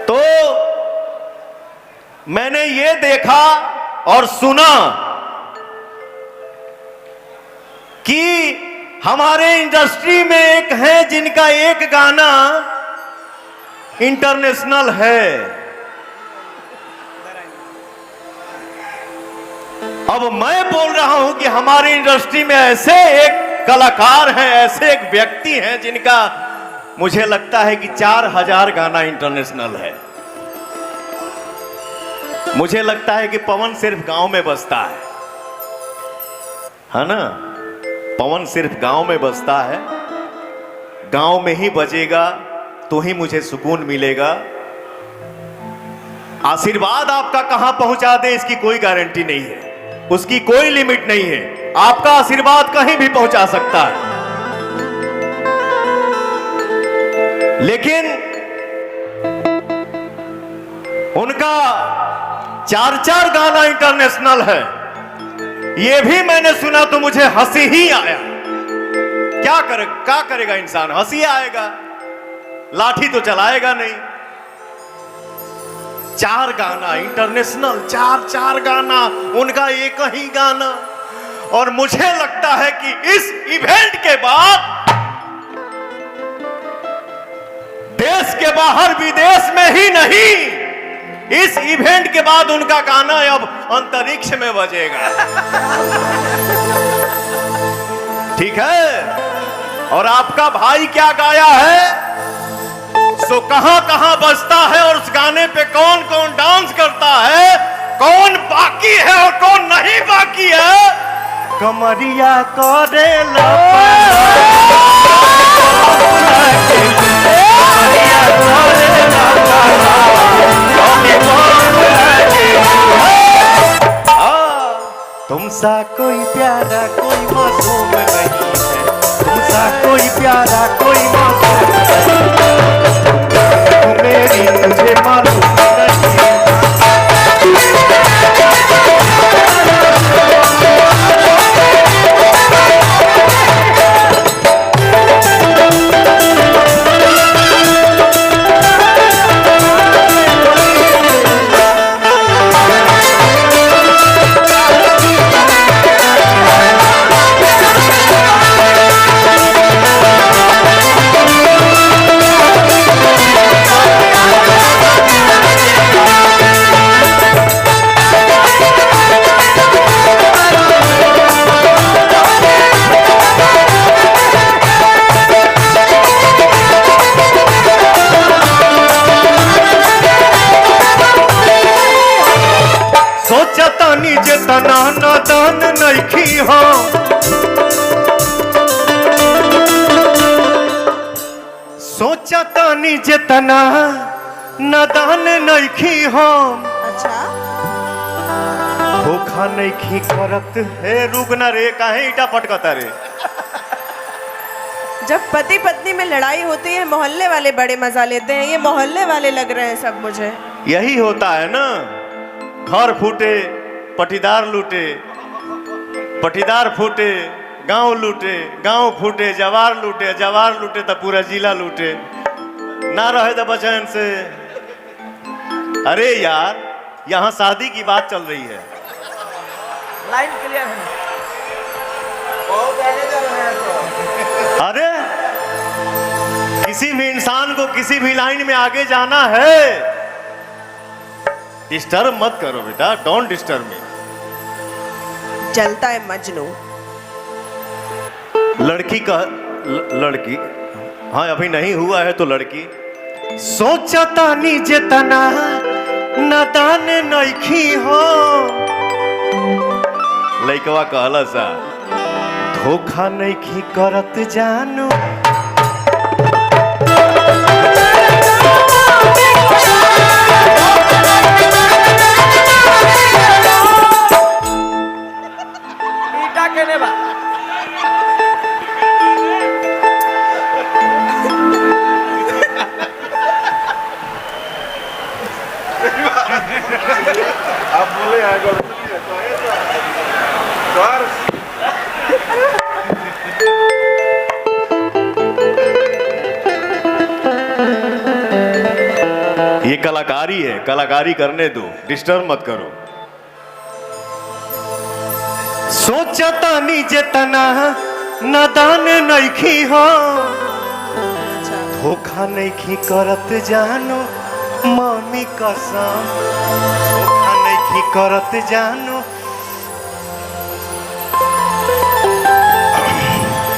तो मैंने ये देखा और सुना कि हमारे इंडस्ट्री में एक है जिनका एक गाना इंटरनेशनल है। अब मैं बोल रहा हूं कि हमारी इंडस्ट्री में ऐसे एक कलाकार हैं, ऐसे एक व्यक्ति हैं जिनका मुझे लगता है कि 4000 गाना इंटरनेशनल है। मुझे लगता है कि पवन सिर्फ गांव में बसता है ना? पवन सिर्फ गांव में बसता है, गांव में ही बजेगा तो ही मुझे सुकून मिलेगा। आशीर्वाद आपका कहां पहुंचा दे इसकी कोई गारंटी नहीं है, उसकी कोई लिमिट नहीं है। आपका आशीर्वाद कहीं भी पहुंचा सकता है, लेकिन उनका 4 गाना इंटरनेशनल है। यह भी मैंने सुना तो मुझे हंसी ही आया। क्या करेगा इंसान? हंसी आएगा, लाठी तो चलाएगा नहीं। 4 गाना इंटरनेशनल, 4 गाना, उनका एक ही गाना। और मुझे लगता है कि इस इवेंट के बाद देश के बाहर विदेश में ही नहीं, इस इवेंट के बाद उनका गाना अब अंतरिक्ष में बजेगा। ठीक है? और आपका भाई क्या गाया है सो कहां कहां बजता है, और उस गाने पे कौन कौन डांस करता है, कौन बाकी है और कौन नहीं बाकी है। कमरिया करे तुमसा कोई प्यारा कोई मासूम नहीं है, तुमसा कोई प्यारा कोई मासूम नहीं, मेरी तुझे मालूम नहीं है। तना नादान नइखी हो, सोचा तानी जितना नादान नइखी हो। अच्छा, धोखा नइखी करत है। रुकना रे, काहे ईटा पटकता रे? जब पति पत्नी में लड़ाई होती है मोहल्ले वाले बड़े मजा लेते हैं। ये मोहल्ले वाले लग रहे हैं सब मुझे। यही होता है ना, घर फूटे पटीदार लूटे, पटीदार फूटे गांव लूटे, गांव फूटे जवार लूटे, जवार लूटे तो पूरा जिला लूटे। ना रहे तो बचन से। अरे यार, यहां शादी की बात चल रही है। लाइन क्लियर है। अरे किसी भी इंसान को किसी भी लाइन में आगे जाना है, डिस्टर्ब मत करो बेटा, डोंट डिस्टर्ब मी। जलता है मजनू। लड़की का लड़की, हाँ अभी नहीं हुआ है तो लड़की। सोचा तानी जितना नादान नइखी हो, लइकवा कहला सा धोखा नइखी करत जानू। ईटा केने बा आप बोले आगे ये कलाकारी है, कलाकारी करने दो, डिस्टर्ब मत करो। सोचता नी जितना नादान नइखी हो, धोखा नइखी करत जानो मम्मी कसम, धोखा नइखी करत जानो।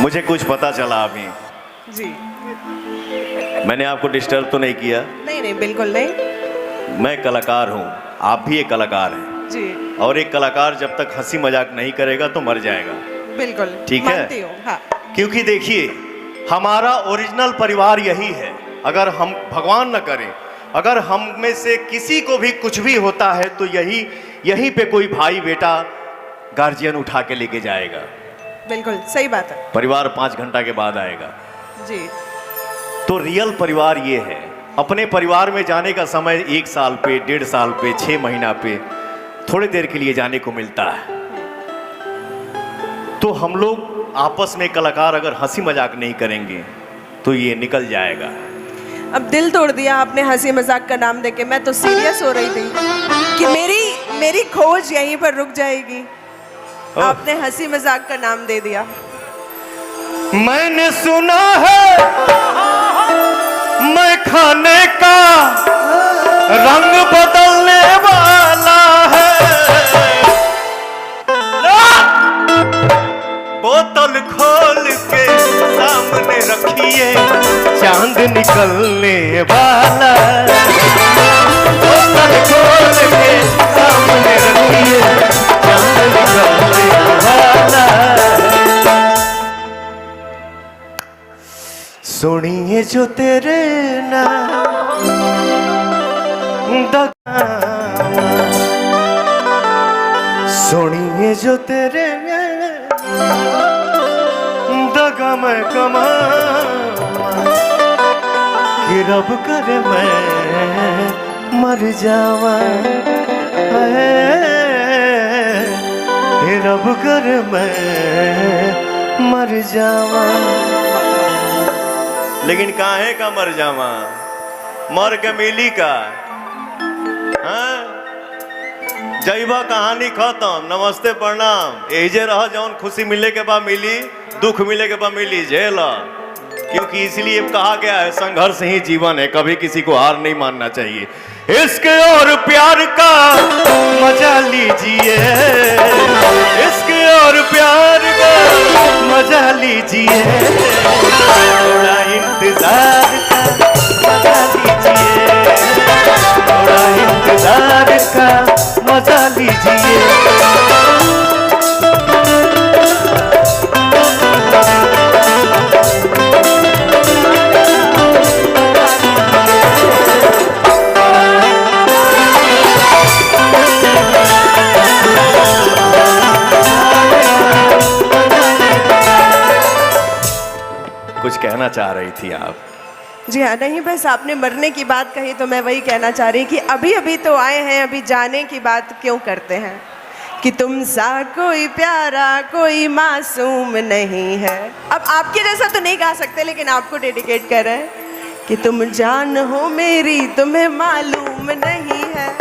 मुझे कुछ पता चला अभी जी। मैंने आपको डिस्टर्ब तो नहीं किया? नहीं नहीं, बिल्कुल नहीं। मैं कलाकार हूँ, आप भी एक कलाकार हैं जी। और एक कलाकार जब तक हंसी मजाक नहीं करेगा तो मर जाएगा। बिल्कुल ठीक है? मानती हूँ, हाँ। क्योंकि देखिए, हमारा ओरिजिनल परिवार यही है। अगर हम, भगवान न करे, अगर हम में से किसी को भी कुछ भी होता है तो यहीं पे कोई भाई बेटा गार्जियन उठा के लेके जाएगा। बिल्कुल सही बात है। परिवार 5 घंटा के बाद आएगा। जी। तो रियल परिवार ये है। अपने परिवार में जाने का समय 1 साल पे, 1.5 साल पे, 6 महीना पे, थोड़ी देर के लिए जाने को मिलता है। तो हम लोग आपस में कलाकार अगर हंसी मजाक नहीं करेंगे तो ये निकल जाएगा। अब दिल तोड़ दिया आपने हंसी मजाक का नाम देके। मैं तो सीरियस हो रही थी कि मेरी खोज यहीं पर रुक जाएगी। आपने हंसी मजाक का नाम दे दिया। मैंने सुना है मैं खाने का रंग बदलने वाला है, बोतल खोल के सामने रखिए चांद निकलने वाला है, बोतल खोल के सामने रखिए चांद निकलने वाला है। सुनिए जो तेरे नाम दगा, सुनिए जो तेरे दगा मैं कमा, कि रब करे मैं मर जावा, रब करे मैं मर जावा। लेकिन काहे का मर जावा, मर के मिली का? हाँ? जैबा कहानी खत्म, नमस्ते प्रणाम। एजे रह, जौन खुशी मिले के बाद मिली, दुख मिले के बाद मिली, झेला। क्योंकि इसलिए कहा गया है संघर्ष ही जीवन है, कभी किसी को हार नहीं मानना चाहिए। इश्क और प्यार का मजा लीजिए, इश्क और प्यार का मजा लीजिए, थोड़ा इंतजार का मजा लीजिए, थोड़ा इंतजार का मजा लीजिए। कुछ कहना चाह रही थी आप? जी हाँ, नहीं बस आपने मरने की बात कही तो मैं वही कहना चाह रही कि अभी अभी तो आए हैं, अभी जाने की बात क्यों करते हैं? कि तुम सा कोई प्यारा कोई मासूम नहीं है। अब आपके जैसा तो नहीं गा सकते, लेकिन आपको डेडिकेट कर रहे हैं कि तुम जान हो मेरी तुम्हें मालूम नहीं है।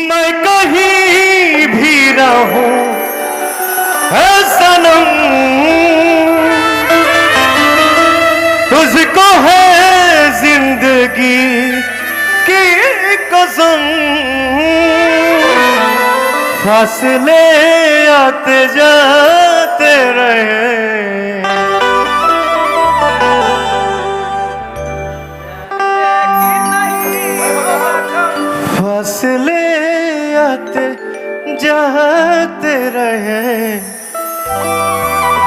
मैं कहीं भी रहूं है सनम, तुझको है जिंदगी की कसम, फासले आते जाते रहे, फासले आते जाते रहे,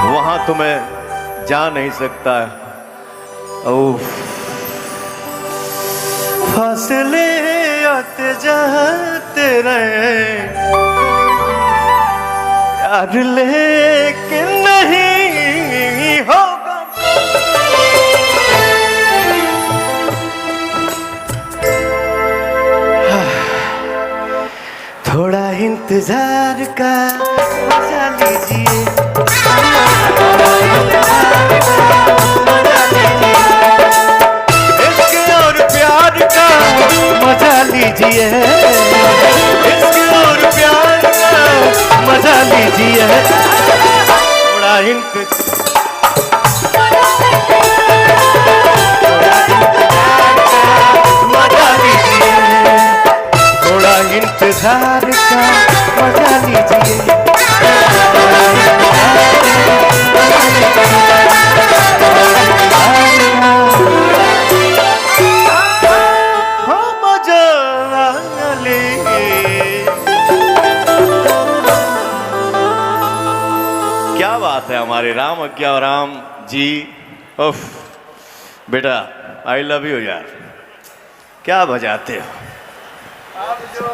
वहां तो मैं जा नहीं सकता। ओह, फासले आते जाते रहे यार, लेकिन नहीं होगा। थोड़ा इंतजार का मजा लीजिए, इश्क और प्यार का मजा लीजिए, इश्क और प्यार का मजा लीजिए, थोड़ा इंतजार का मजा लीजिए। क्या बात है हमारे राम अज्ञा राम जी। उफ बेटा आई लव यू यार, क्या बजाते हो। आप जो